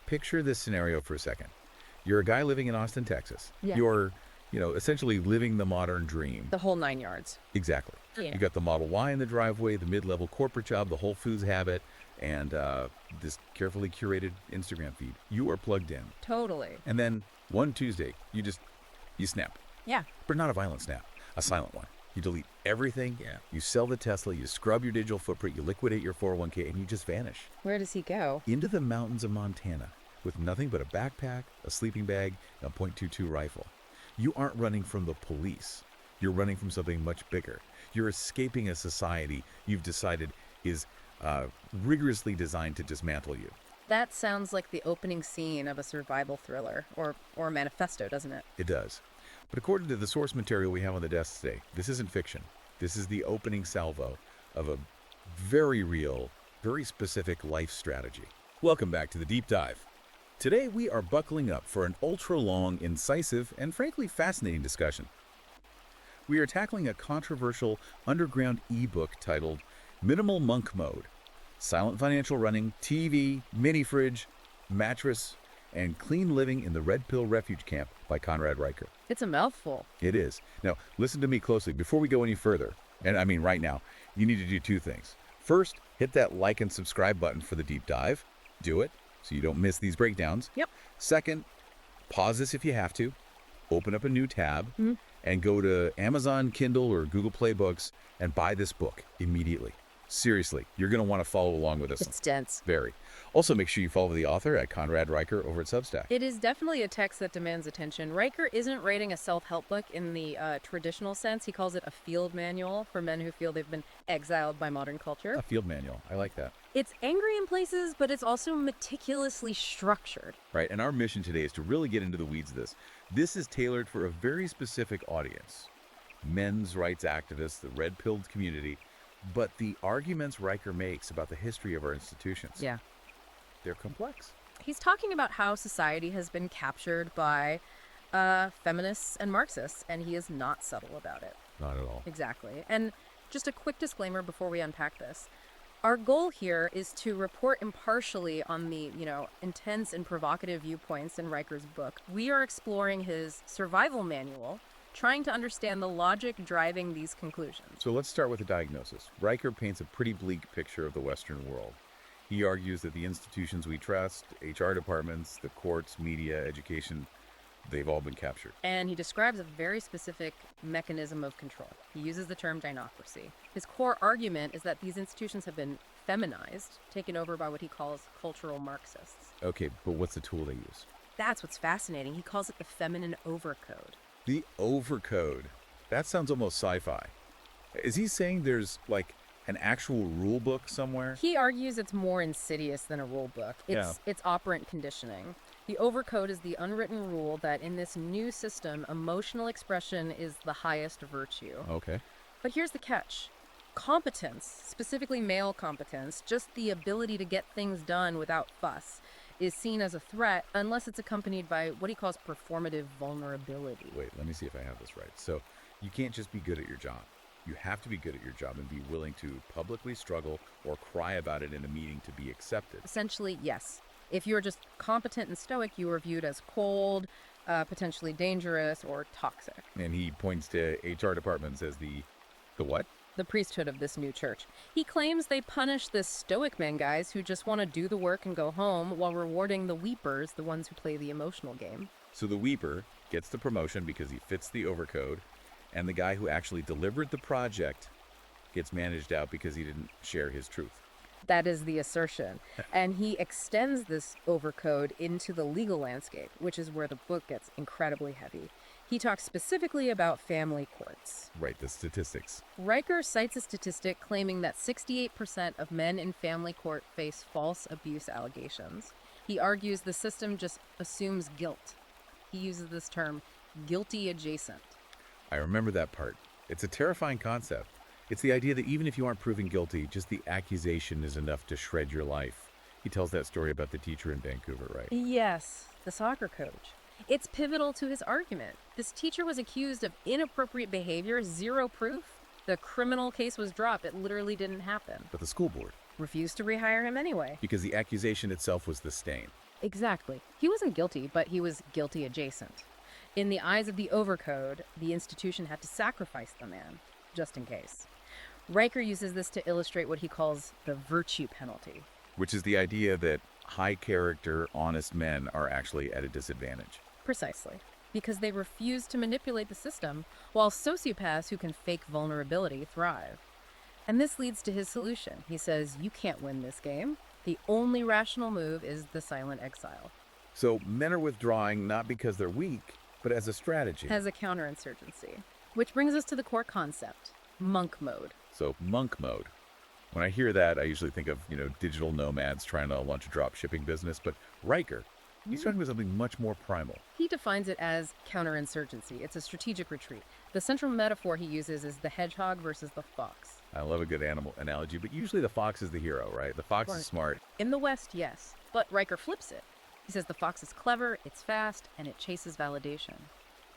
picture this scenario for a second. You're a guy living in Austin, Texas. Yeah. You're, essentially living the modern dream. The whole 9 yards. Exactly. Yeah. You got the Model Y in the driveway, the mid-level corporate job, the Whole Foods habit, and this carefully curated Instagram feed. You are plugged in. Totally. And then one Tuesday, you snap. Yeah. But not a violent snap, a silent one. You delete everything. Yeah. You sell the Tesla, you scrub your digital footprint, you liquidate your 401k, and you just vanish. Where does he go? Into the mountains of Montana with nothing but a backpack, a sleeping bag, and a .22 rifle. You aren't running from the police. You're running from something much bigger. You're escaping a society you've decided is rigorously designed to dismantle you. That sounds like the opening scene of a survival thriller or a manifesto, doesn't it? It does. But according to the source material we have on the desk today, this isn't fiction. This is the opening salvo of a very real, very specific life strategy. Welcome back to the Deep Dive. Today we are buckling up for an ultra-long, incisive, and frankly fascinating discussion. We are tackling a controversial underground ebook titled Minimal Monk Mode: Silent Financial Running, TV, Mini Fridge, Mattress, and Clean Living in the Red Pill Refuge Camp by Conrad Riker. It's a mouthful. It is. Now, listen to me closely. Before we go any further, and I mean right now, you need to do two things. First, hit that like and subscribe button for the deep dive. Do it so you don't miss these breakdowns. Yep. Second, pause this if you have to, open up a new tab, and go to Amazon Kindle or Google Play Books and buy this book immediately. Seriously, you're going to want to follow along with this. It's dense. Very. Also, make sure you follow the author at Conrad Riker over at Substack. It is definitely a text that demands attention. Riker isn't writing a self-help book in the traditional sense. He calls it a field manual for men who feel they've been exiled by modern culture. A field manual. I like that. It's angry in places, but it's also meticulously structured. Right, and our mission today is to really get into the weeds of this. This is tailored for a very specific audience. Men's rights activists, the red-pilled community, but the arguments Riker makes about the history of our institutions, Yeah. they're complex. He's talking about how society has been captured by feminists and Marxists, and he is not subtle about it. Not at all. Exactly. And just a quick disclaimer before we unpack this. Our goal here is to report impartially on the, intense and provocative viewpoints in Riker's book. We are exploring his survival manual, trying to understand the logic driving these conclusions. So let's start with the diagnosis. Riker paints a pretty bleak picture of the Western world. He argues that the institutions we trust, HR departments, the courts, media, education, they've all been captured. And he describes a very specific mechanism of control. He uses the term dynocracy. His core argument is that these institutions have been feminized, taken over by what he calls cultural Marxists. Okay, but what's the tool they use? That's what's fascinating. He calls it the feminine overcode. The overcode. That sounds almost sci-fi. Is he saying there's like an actual rule book somewhere? He argues it's more insidious than a rule book. It's operant conditioning. The overcode is the unwritten rule that in this new system, emotional expression is the highest virtue. Okay. But here's the catch. Competence, specifically male competence, just the ability to get things done without fuss, is seen as a threat unless it's accompanied by what he calls performative vulnerability. Wait, let me see if I have this right. So you can't just be good at your job. You have to be good at your job and be willing to publicly struggle or cry about it in a meeting to be accepted. Essentially, yes. If you're just competent and stoic, you are viewed as cold, potentially dangerous, or toxic. And he points to HR departments as the what? The priesthood of this new church. He claims they punish the stoic men guys who just want to do the work and go home while rewarding the weepers, the ones who play the emotional game. So the weeper gets the promotion because he fits the overcode, and the guy who actually delivered the project gets managed out because he didn't share his truth. That is the assertion. And he extends this overcode into the legal landscape, which is where the book gets incredibly heavy. He talks specifically about family courts. Right, the statistics. Riker cites a statistic claiming that 68% of men in family court face false abuse allegations. He argues the system just assumes guilt. He uses this term, guilty adjacent. I remember that part. It's a terrifying concept. It's the idea that even if you aren't proven guilty, just the accusation is enough to shred your life. He tells that story about the teacher in Vancouver, right? Yes, the soccer coach. It's pivotal to his argument. This teacher was accused of inappropriate behavior, zero proof. The criminal case was dropped. It literally didn't happen. But the school board. Refused to rehire him anyway. Because the accusation itself was the stain. Exactly. He wasn't guilty, but he was guilty adjacent. In the eyes of the overcode, the institution had to sacrifice the man, just in case. Riker uses this to illustrate what he calls the virtue penalty. Which is the idea that high character, honest men are actually at a disadvantage. Precisely. Because they refuse to manipulate the system, while sociopaths who can fake vulnerability thrive. And this leads to his solution. He says, you can't win this game. The only rational move is the silent exile. So men are withdrawing not because they're weak, but as a strategy. As a counterinsurgency. Which brings us to the core concept, monk mode. So monk mode. When I hear that, I usually think of, digital nomads trying to launch a drop shipping business, but Riker, he's talking about something much more primal. He defines it as counterinsurgency. It's a strategic retreat. The central metaphor he uses is the hedgehog versus the fox. I love a good animal analogy, but usually the fox is the hero, right? The fox is smart. In the West, yes. But Riker flips it. He says the fox is clever, it's fast, and it chases validation.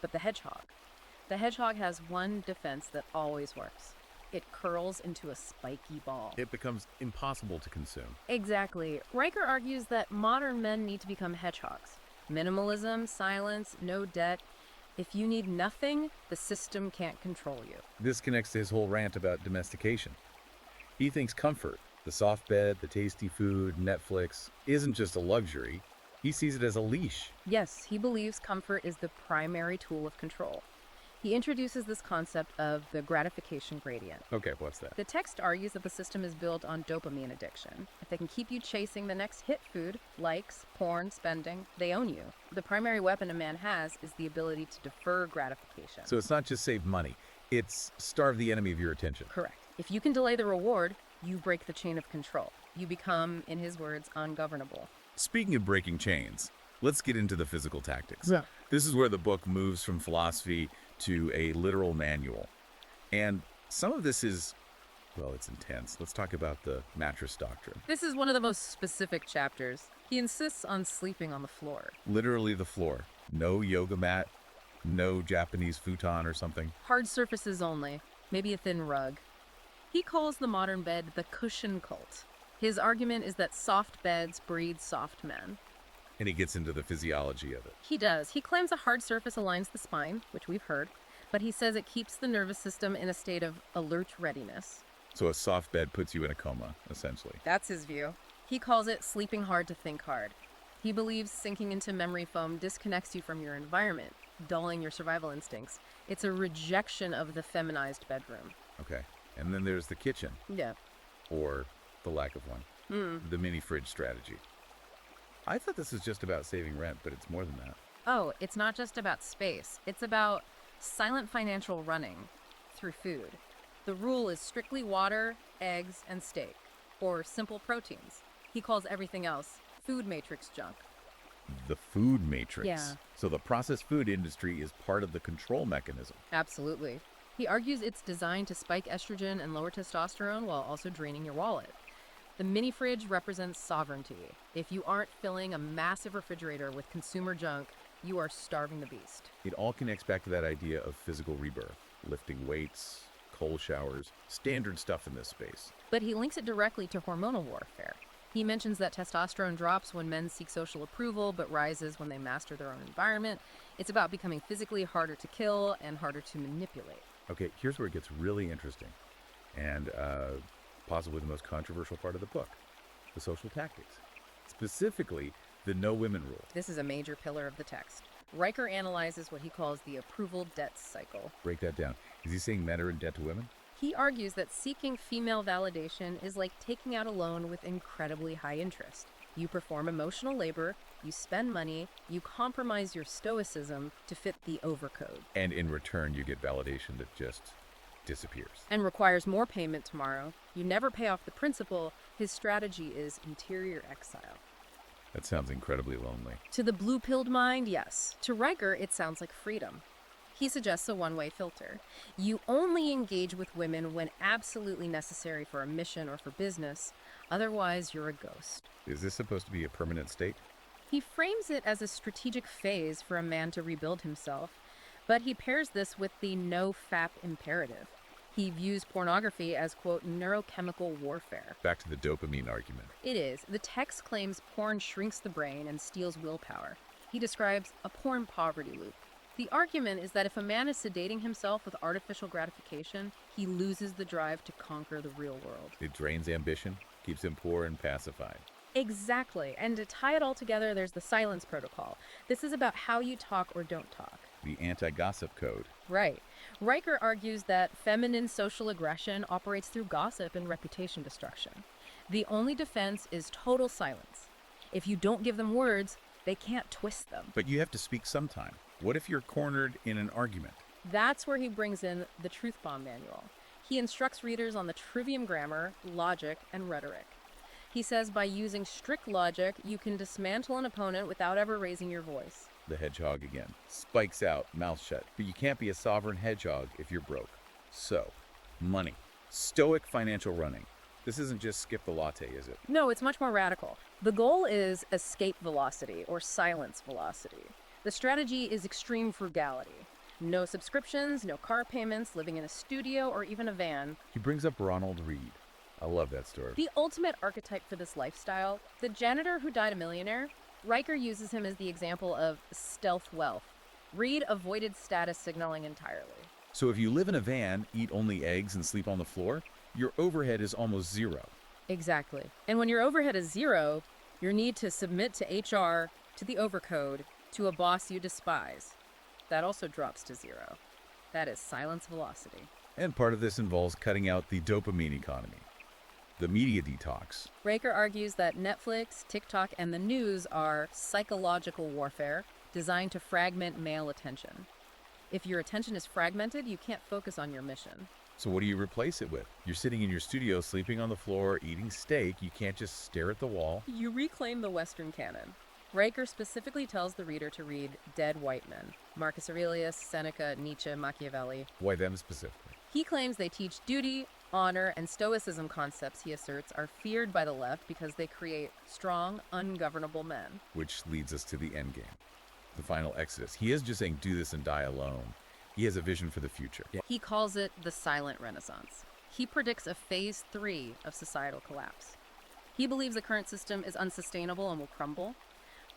But the hedgehog has one defense that always works. It curls into a spiky ball. It becomes impossible to consume. Exactly. Riker argues that modern men need to become hedgehogs. Minimalism, silence, no debt. If you need nothing, the system can't control you. This connects to his whole rant about domestication. He thinks comfort, the soft bed, the tasty food, Netflix, isn't just a luxury. He sees it as a leash. Yes, he believes comfort is the primary tool of control. He introduces this concept of the gratification gradient. Okay, what's that? The text argues that the system is built on dopamine addiction. If they can keep you chasing the next hit food, likes, porn, spending, they own you. The primary weapon a man has is the ability to defer gratification. So it's not just save money, it's starve the enemy of your attention. Correct. If you can delay the reward, you break the chain of control. You become, in his words, ungovernable. Speaking of breaking chains, let's get into the physical tactics. Yeah. This is where the book moves from philosophy to a literal manual. And some of this is, well, it's intense. Let's talk about the mattress doctrine. This is one of the most specific chapters. He insists on sleeping on the floor. Literally the floor. No yoga mat, no Japanese futon or something. Hard surfaces only, maybe a thin rug. He calls the modern bed the cushion cult. His argument is that soft beds breed soft men. And he gets into the physiology of it. He does. He claims a hard surface aligns the spine, which we've heard, but he says it keeps the nervous system in a state of alert readiness. So a soft bed puts you in a coma, essentially. That's his view. He calls it sleeping hard to think hard. He believes sinking into memory foam disconnects you from your environment, dulling your survival instincts. It's a rejection of the feminized bedroom. Okay. And then there's the kitchen, Yeah. or the lack of one. The mini fridge strategy. I thought this was just about saving rent, but it's more than that. Oh, it's not just about space. It's about silent financial running through food. The rule is strictly water, eggs, and steak, or simple proteins. He calls everything else food matrix junk. The food matrix. Yeah. So the processed food industry is part of the control mechanism. Absolutely. He argues it's designed to spike estrogen and lower testosterone while also draining your wallet. The mini fridge represents sovereignty. If you aren't filling a massive refrigerator with consumer junk, you are starving the beast. It all connects back to that idea of physical rebirth, lifting weights, cold showers, standard stuff in this space. But he links it directly to hormonal warfare. He mentions that testosterone drops when men seek social approval, but rises when they master their own environment. It's about becoming physically harder to kill and harder to manipulate. Okay, here's where it gets really interesting, and possibly the most controversial part of the book, the social tactics. Specifically, the no women rule. This is a major pillar of the text. Riker analyzes what he calls the approval debt cycle. Break that down. Is he saying men are in debt to women? He argues that seeking female validation is like taking out a loan with incredibly high interest. You perform emotional labor, you spend money, you compromise your stoicism to fit the overcode. And in return, you get validation that just disappears. And requires more payment tomorrow. You never pay off the principal. His strategy is interior exile. That sounds incredibly lonely. To the blue-pilled mind, yes. To Riker, it sounds like freedom. He suggests a one-way filter. You only engage with women when absolutely necessary for a mission or for business. Otherwise, you're a ghost. Is this supposed to be a permanent state? He frames it as a strategic phase for a man to rebuild himself, but he pairs this with the no-fap imperative. He views pornography as, quote, neurochemical warfare. Back to the dopamine argument. It is. The text claims porn shrinks the brain and steals willpower. He describes a porn poverty loop. The argument is that if a man is sedating himself with artificial gratification, he loses the drive to conquer the real world. It drains ambition, keeps him poor and pacified. Exactly. And to tie it all together, there's the silence protocol. This is about how you talk or don't talk. The anti-gossip code. Right. Riker argues that feminine social aggression operates through gossip and reputation destruction. The only defense is total silence. If you don't give them words, they can't twist them. But you have to speak sometime. What if you're cornered in an argument? That's where he brings in the Truth Bomb Manual. He instructs readers on the trivium grammar, logic, and rhetoric. He says by using strict logic, you can dismantle an opponent without ever raising your voice. The hedgehog again. Spikes out, mouth shut. But you can't be a sovereign hedgehog if you're broke. So, money. Stoic financial running. This isn't just skip the latte, is it? No, it's much more radical. The goal is escape velocity or silence velocity. The strategy is extreme frugality. No subscriptions, no car payments, living in a studio or even a van. He brings up Ronald Reed. I love that story. The ultimate archetype for this lifestyle, the janitor who died a millionaire, Riker uses him as the example of stealth wealth. Reed avoided status signaling entirely. So if you live in a van, eat only eggs, and sleep on the floor, your overhead is almost zero. Exactly. And when your overhead is zero, your need to submit to HR, to the overcode, to a boss you despise, that also drops to zero. That is silence velocity. And part of this involves cutting out the dopamine economy, the media detox. Riker argues that Netflix, TikTok, and the news are psychological warfare designed to fragment male attention. If your attention is fragmented, you can't focus on your mission. So what do you replace it with? You're sitting in your studio, sleeping on the floor, eating steak. You can't just stare at the wall. You reclaim the Western canon. Riker specifically tells the reader to read Dead White Men, Marcus Aurelius, Seneca, Nietzsche, Machiavelli. Why them specifically? He claims they teach duty, honor, and stoicism concepts he asserts are feared by the left because they create strong, ungovernable men. Which leads us to the end game, the final exodus. He isn't just saying do this and die alone. He has a vision for the future. He calls it the silent renaissance. He predicts a phase 3 of societal collapse. He believes the current system is unsustainable and will crumble.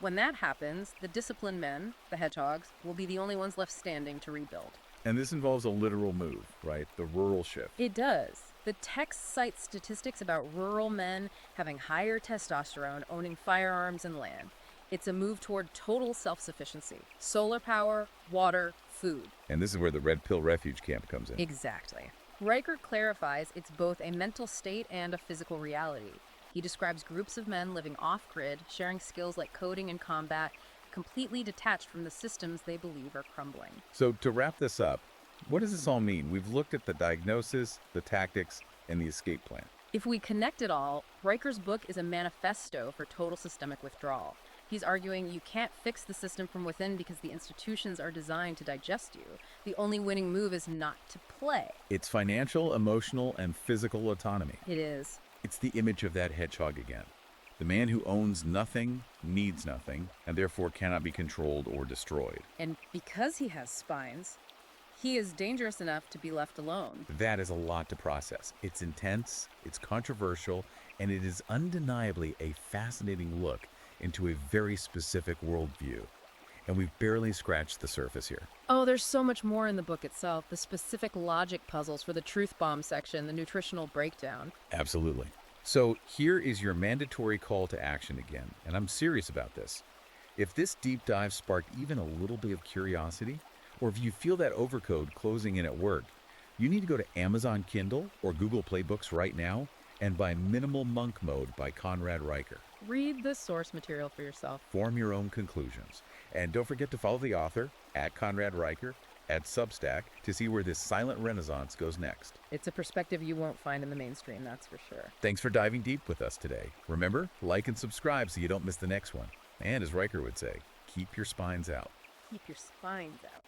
When that happens, the disciplined men, the hedgehogs, will be the only ones left standing to rebuild. And this involves a literal move, right? The rural shift. It does. The text cites statistics about rural men having higher testosterone, owning firearms and land. It's a move toward total self-sufficiency. Solar power, water, food. And this is where the Red Pill Refuge Camp comes in. Exactly. Riker clarifies it's both a mental state and a physical reality. He describes groups of men living off-grid, sharing skills like coding and combat, completely detached from the systems they believe are crumbling. So to wrap this up, what does this all mean? We've looked at the diagnosis, the tactics, and the escape plan. If we connect it all, Riker's book is a manifesto for total systemic withdrawal. He's arguing you can't fix the system from within because the institutions are designed to digest you. The only winning move is not to play. It's financial, emotional, and physical autonomy. It is. It's the image of that hedgehog again. The man who owns nothing, needs nothing, and therefore cannot be controlled or destroyed. And because he has spines, he is dangerous enough to be left alone. That is a lot to process. It's intense, it's controversial, and it is undeniably a fascinating look into a very specific worldview. And we've barely scratched the surface here. Oh, there's so much more in the book itself. The specific logic puzzles for the truth bomb section, the nutritional breakdown. Absolutely. So here is your mandatory call to action again, and I'm serious about this. If this deep dive sparked even a little bit of curiosity, or if you feel that overcode closing in at work, you need to go to Amazon Kindle or Google Play Books right now and buy Minimal Monk Mode by Conrad Riker. Read the source material for yourself. Form your own conclusions. And don't forget to follow the author, at Conrad Riker, at Substack, to see where this silent renaissance goes next. It's a perspective you won't find in the mainstream, that's for sure. Thanks for diving deep with us today. Remember, like and subscribe so you don't miss the next one. And as Riker would say, keep your spines out. Keep your spines out.